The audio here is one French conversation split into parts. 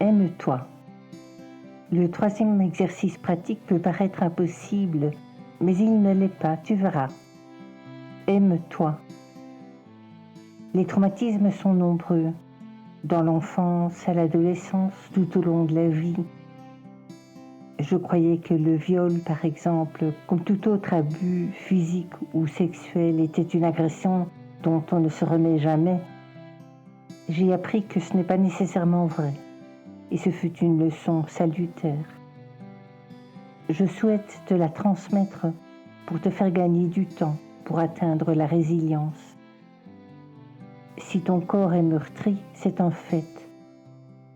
Aime-toi. Le troisième exercice pratique peut paraître impossible, mais il ne l'est pas, tu verras. Aime-toi. Les traumatismes sont nombreux, dans l'enfance, à l'adolescence, tout au long de la vie. Je croyais que le viol, par exemple, comme tout autre abus physique ou sexuel, était une agression dont on ne se remet jamais. J'ai appris que ce n'est pas nécessairement vrai, et ce fut une leçon salutaire. Je souhaite te la transmettre pour te faire gagner du temps, pour atteindre la résilience. Si ton corps est meurtri, c'est un fait.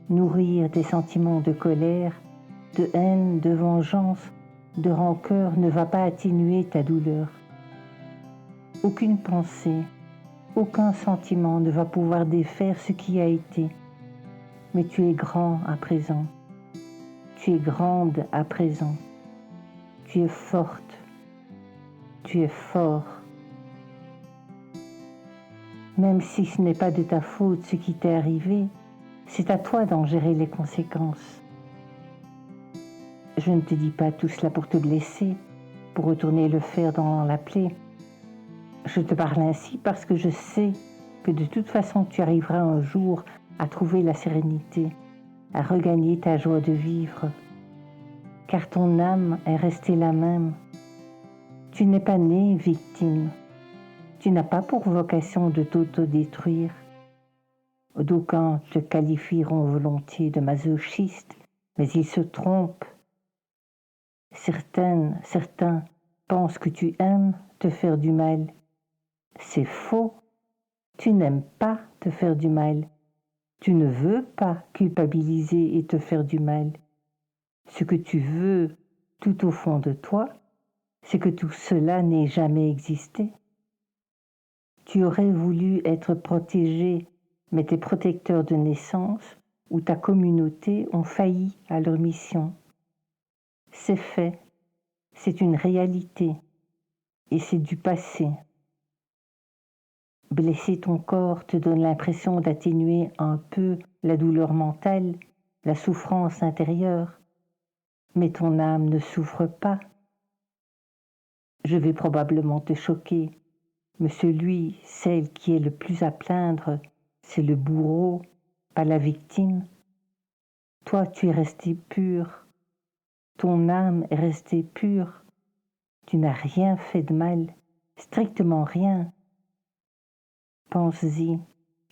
Nourrir des sentiments de colère, de haine, de vengeance, de rancœur ne va pas atténuer ta douleur. Aucune pensée, aucun sentiment ne va pouvoir défaire ce qui a été. Mais tu es grand à présent. Tu es grande à présent. Tu es forte. Tu es fort. Même si ce n'est pas de ta faute ce qui t'est arrivé, c'est à toi d'en gérer les conséquences. Je ne te dis pas tout cela pour te blesser, pour retourner le fer dans la plaie. Je te parle ainsi parce que je sais que de toute façon tu arriveras un jour à trouver la sérénité, à regagner ta joie de vivre, car ton âme est restée la même. Tu n'es pas né victime. Tu n'as pas pour vocation de t'autodétruire. D'aucuns te qualifieront volontiers de masochiste, mais ils se trompent. Certains pensent que tu aimes te faire du mal. C'est faux. Tu n'aimes pas te faire du mal. Tu ne veux pas culpabiliser et te faire du mal. Ce que tu veux, tout au fond de toi, c'est que tout cela n'ait jamais existé. Tu aurais voulu être protégé, mais tes protecteurs de naissance ou ta communauté ont failli à leur mission. C'est fait, c'est une réalité, et c'est du passé. Blesser ton corps te donne l'impression d'atténuer un peu la douleur mentale, la souffrance intérieure, mais ton âme ne souffre pas. Je vais probablement te choquer, mais celle qui est le plus à plaindre, c'est le bourreau, pas la victime. Toi, tu es resté pur. Ton âme est restée pure. Tu n'as rien fait de mal, strictement rien. Pense-y.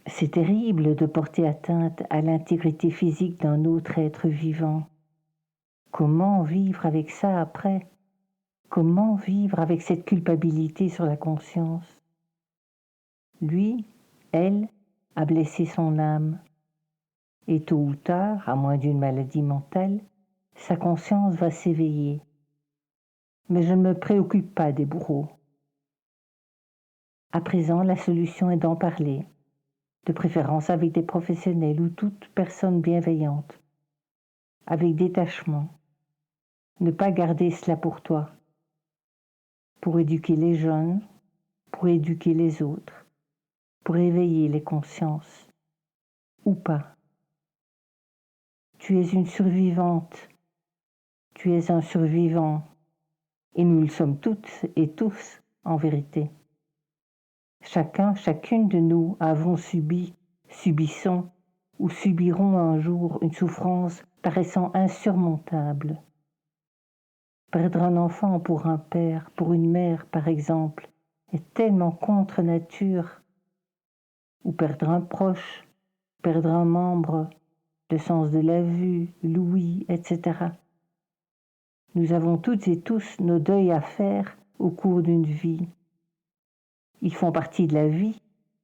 C'est terrible de porter atteinte à l'intégrité physique d'un autre être vivant. Comment vivre avec ça après? Comment vivre avec cette culpabilité sur la conscience? Lui, elle, a blessé son âme. Et tôt ou tard, à moins d'une maladie mentale, sa conscience va s'éveiller. Mais je ne me préoccupe pas des bourreaux. À présent, la solution est d'en parler, de préférence avec des professionnels ou toute personne bienveillante, avec détachement. Ne pas garder cela pour toi, pour éduquer les jeunes, pour éduquer les autres, pour éveiller les consciences, ou pas. Tu es une survivante, tu es un survivant, et nous le sommes toutes et tous en vérité. Chacune de nous avons subi, subissons ou subirons un jour une souffrance paraissant insurmontable. Perdre un enfant pour un père, pour une mère par exemple, est tellement contre nature. Ou perdre un proche, perdre un membre, le sens de la vue, l'ouïe, etc. Nous avons toutes et tous nos deuils à faire au cours d'une vie. Ils font partie de la vie,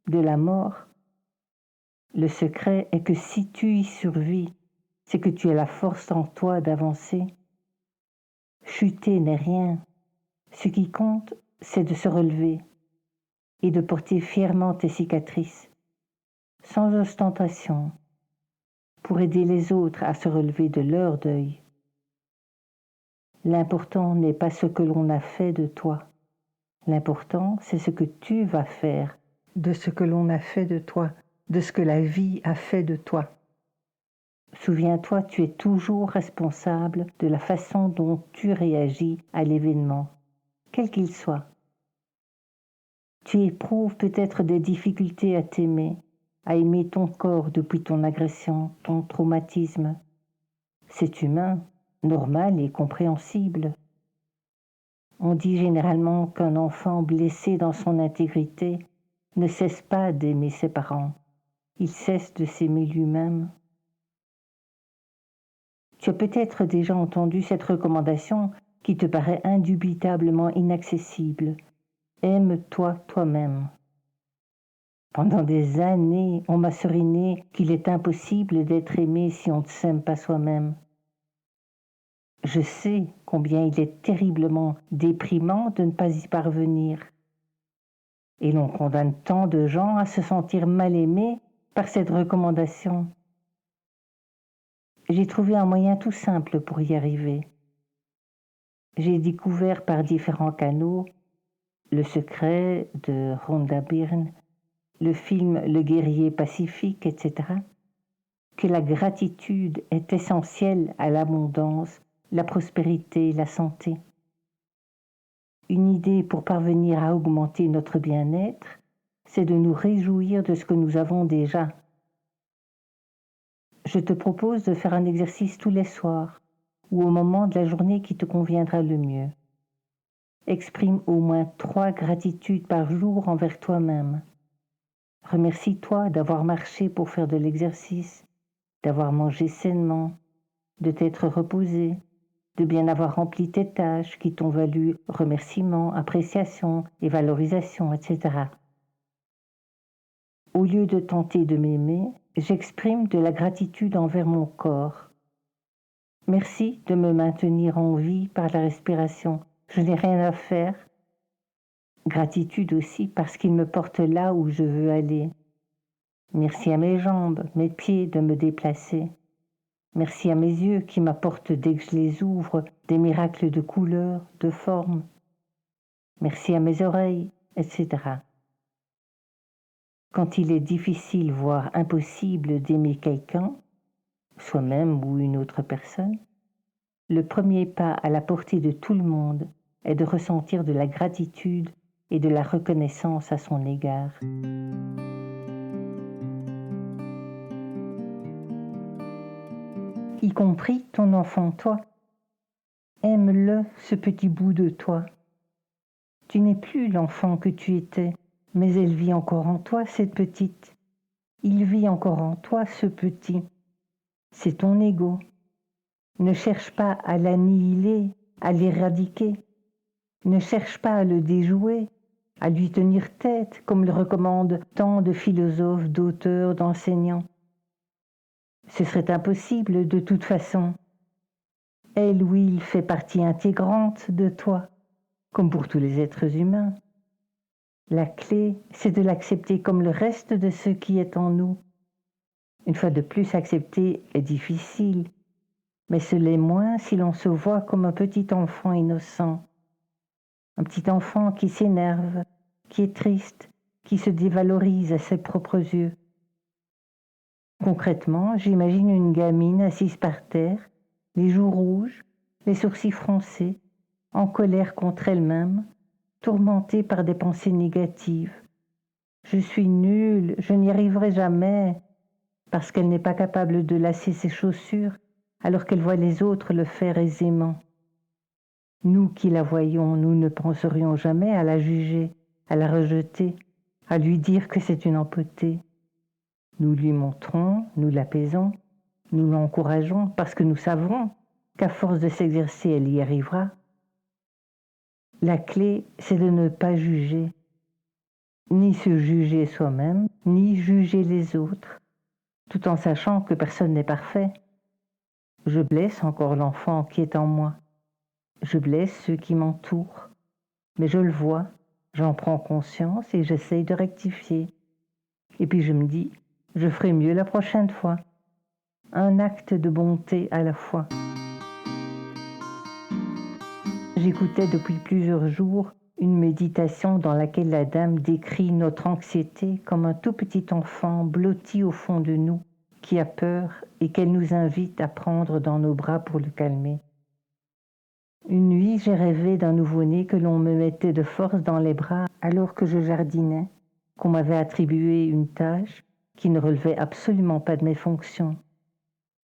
de la mort. Le secret est que si tu y survis, c'est que tu as la force en toi d'avancer. Chuter n'est rien. Ce qui compte, c'est de se relever et de porter fièrement tes cicatrices, sans ostentation, pour aider les autres à se relever de leur deuil. L'important n'est pas ce que l'on a fait de toi. L'important, c'est ce que tu vas faire de ce que l'on a fait de toi, de ce que la vie a fait de toi. Souviens-toi, tu es toujours responsable de la façon dont tu réagis à l'événement, quel qu'il soit. Tu éprouves peut-être des difficultés à t'aimer, à aimer ton corps depuis ton agression, ton traumatisme. C'est humain, normal et compréhensible. On dit généralement qu'un enfant blessé dans son intégrité ne cesse pas d'aimer ses parents. Il cesse de s'aimer lui-même. Tu as peut-être déjà entendu cette recommandation qui te paraît indubitablement inaccessible. Aime-toi toi-même. Pendant des années, on m'a seriné qu'il est impossible d'être aimé si on ne s'aime pas soi-même. Je sais combien il est terriblement déprimant de ne pas y parvenir. Et l'on condamne tant de gens à se sentir mal aimés par cette recommandation. J'ai trouvé un moyen tout simple pour y arriver. J'ai découvert par différents canaux Le secret de Rhonda Byrne, le film Le guerrier pacifique, etc., que la gratitude est essentielle à l'abondance, la prospérité, la santé. Une idée pour parvenir à augmenter notre bien-être, c'est de nous réjouir de ce que nous avons déjà. Je te propose de faire un exercice tous les soirs ou au moment de la journée qui te conviendra le mieux. Exprime au moins 3 gratitudes par jour envers toi-même. Remercie-toi d'avoir marché pour faire de l'exercice, d'avoir mangé sainement, de t'être reposé, de bien avoir rempli tes tâches qui t'ont valu remerciements, appréciation et valorisation, etc. Au lieu de tenter de m'aimer, j'exprime de la gratitude envers mon corps. Merci de me maintenir en vie par la respiration. Je n'ai rien à faire. Gratitude aussi parce qu'il me porte là où je veux aller. Merci à mes jambes, mes pieds de me déplacer. Merci à mes yeux qui m'apportent dès que je les ouvre des miracles de couleurs, de formes. Merci à mes oreilles, etc. Quand il est difficile, voire impossible d'aimer quelqu'un, soi-même ou une autre personne, le premier pas à la portée de tout le monde est de ressentir de la gratitude et de la reconnaissance à son égard. Y compris ton enfant, toi. Aime-le, ce petit bout de toi. Tu n'es plus l'enfant que tu étais, mais elle vit encore en toi, cette petite. Il vit encore en toi, ce petit. C'est ton ego. Ne cherche pas à l'annihiler, à l'éradiquer. Ne cherche pas à le déjouer, à lui tenir tête, comme le recommandent tant de philosophes, d'auteurs, d'enseignants. Ce serait impossible de toute façon. Elle ou il fait partie intégrante de toi, comme pour tous les êtres humains. La clé, c'est de l'accepter comme le reste de ce qui est en nous. Une fois de plus, accepter est difficile, mais ce l'est moins si l'on se voit comme un petit enfant innocent. Un petit enfant qui s'énerve, qui est triste, qui se dévalorise à ses propres yeux. Concrètement, j'imagine une gamine assise par terre, les joues rouges, les sourcils froncés, en colère contre elle-même, tourmentée par des pensées négatives. Je suis nulle, je n'y arriverai jamais, parce qu'elle n'est pas capable de lasser ses chaussures alors qu'elle voit les autres le faire aisément. Nous qui la voyons, nous ne penserions jamais à la juger, à la rejeter, à lui dire que c'est une empotée. Nous lui montrons, nous l'apaisons, nous l'encourageons parce que nous savons qu'à force de s'exercer, elle y arrivera. La clé, c'est de ne pas juger, ni se juger soi-même, ni juger les autres, tout en sachant que personne n'est parfait. Je blesse encore l'enfant qui est en moi. Je blesse ceux qui m'entourent. Mais je le vois, j'en prends conscience et j'essaye de rectifier. Et puis je me dis, je ferai mieux la prochaine fois. Un acte de bonté à la fois. J'écoutais depuis plusieurs jours une méditation dans laquelle la dame décrit notre anxiété comme un tout petit enfant blotti au fond de nous, qui a peur et qu'elle nous invite à prendre dans nos bras pour le calmer. Une nuit, j'ai rêvé d'un nouveau-né que l'on me mettait de force dans les bras alors que je jardinais, qu'on m'avait attribué une tâche qui ne relevait absolument pas de mes fonctions.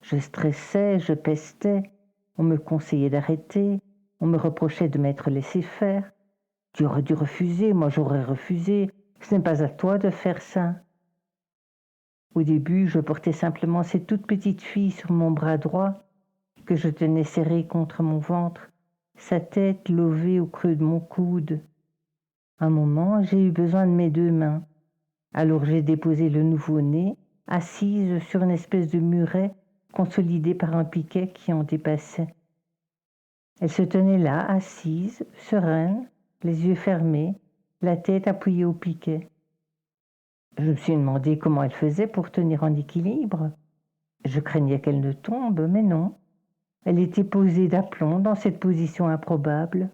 Je stressais, je pestais, on me conseillait d'arrêter, on me reprochait de m'être laissé faire. Tu aurais dû refuser, moi j'aurais refusé, ce n'est pas à toi de faire ça. Au début, je portais simplement cette toute petite fille sur mon bras droit, que je tenais serrée contre mon ventre, sa tête levée au creux de mon coude. Un moment, j'ai eu besoin de mes deux mains. Alors j'ai déposé le nouveau-né, assise sur une espèce de muret consolidé par un piquet qui en dépassait. Elle se tenait là, assise, sereine, les yeux fermés, la tête appuyée au piquet. Je me suis demandé comment elle faisait pour tenir en équilibre. Je craignais qu'elle ne tombe, mais non. Elle était posée d'aplomb dans cette position improbable.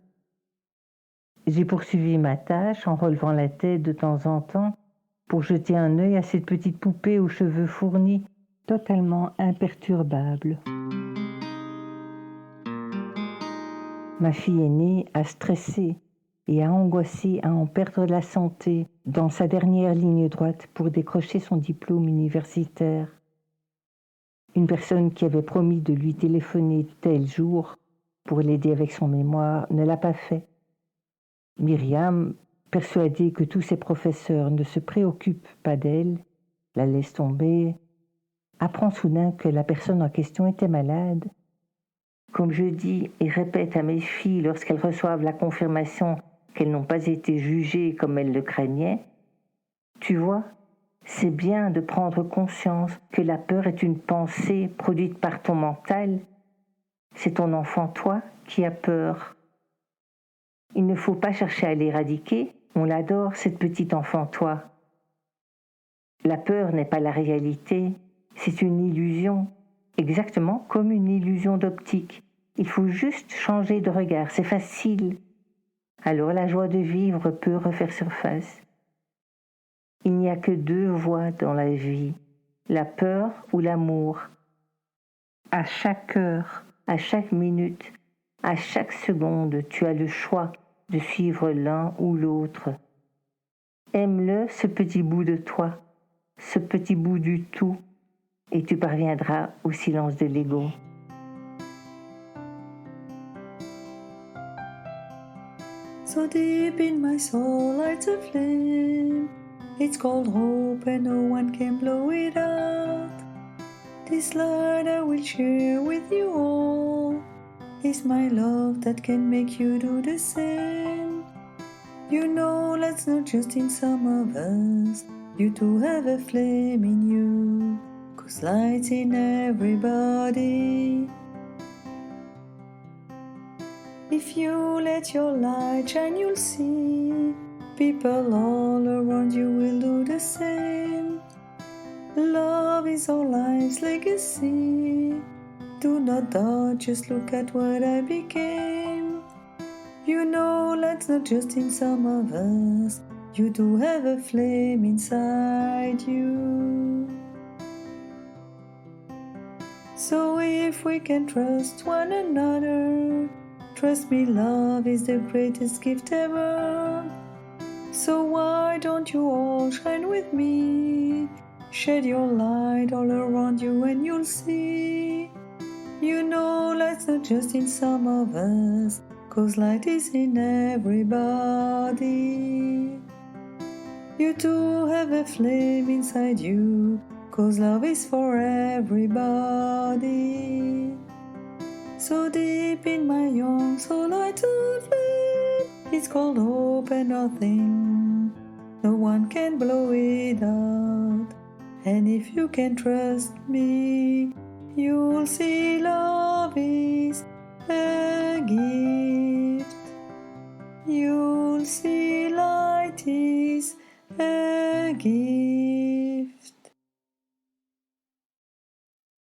J'ai poursuivi ma tâche en relevant la tête de temps en temps pour jeter un œil à cette petite poupée aux cheveux fournis, totalement imperturbable. Ma fille aînée a stressé et a angoissé à en perdre la santé dans sa dernière ligne droite pour décrocher son diplôme universitaire. Une personne qui avait promis de lui téléphoner tel jour pour l'aider avec son mémoire ne l'a pas fait. Myriam, persuadée que tous ses professeurs ne se préoccupent pas d'elle, la laisse tomber, apprend soudain que la personne en question était malade. Comme je dis et répète à mes filles lorsqu'elles reçoivent la confirmation qu'elles n'ont pas été jugées comme elles le craignaient, tu vois, c'est bien de prendre conscience que la peur est une pensée produite par ton mental. C'est ton enfant, toi, qui a peur. Il ne faut pas chercher à l'éradiquer, on l'adore, cette petite enfant, toi. La peur n'est pas la réalité, c'est une illusion, exactement comme une illusion d'optique. Il faut juste changer de regard, c'est facile. Alors la joie de vivre peut refaire surface. Il n'y a que deux voies dans la vie, la peur ou l'amour. À chaque heure, à chaque minute, à chaque seconde, tu as le choix de suivre l'un ou l'autre. Aime-le, ce petit bout de toi, ce petit bout du tout, et tu parviendras au silence de l'ego. So deep in my soul lights a flame. It's called hope and no one can blow it out. This light I will share with you all. It's my love that can make you do the same. You know that's not just in some of us. You too have a flame in you, 'cause light's in everybody. If you let your light shine, you'll see people all around you will do the same. Love is our life's legacy. Do not doubt, just look at what I became. You know light's not just in some of us. You do have a flame inside you. So if we can trust one another, trust me, love is the greatest gift ever. So why don't you all shine with me? Shed your light all around you and you'll see. You know light's not just in some of us, 'cause light is in everybody. You too have a flame inside you, 'cause love is for everybody. So deep in my young soul lights a flame. It's called hope and nothing, no one can blow it out. And if you can trust me, you'll see